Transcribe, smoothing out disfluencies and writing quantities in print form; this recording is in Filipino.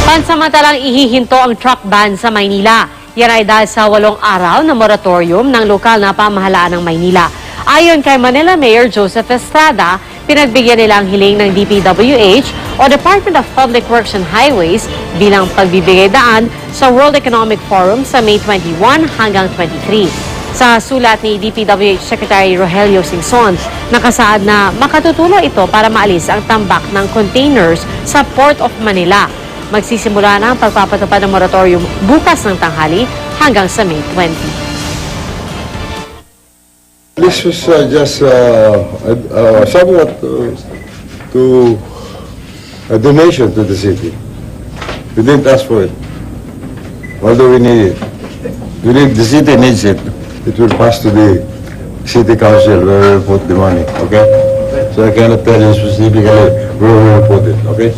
Pansamantalang ihihinto ang truck ban sa Maynila. Yan ay dahil sa 8 araw na moratorium ng lokal na pamahalaan ng Maynila. Ayon kay Manila Mayor Joseph Estrada, pinagbigyan nila ang hiling ng DPWH o Department of Public Works and Highways bilang pagbibigay daan sa World Economic Forum sa May 21 hanggang 23. Sa sulat ni DPWH Secretary Rogelio Singson, nakasaad na makatutulong ito para maalis ang tambak ng containers sa Port of Manila. Magsisimula na ang pagpapatupad ng moratorium bukas ng tanghali hanggang sa May 20. This was just somewhat to a donation to the city. We didn't ask for it, although we need it. The city needs it. It will pass to the city council where we will put the money, okay? So I cannot tell you specifically where we will put it, okay?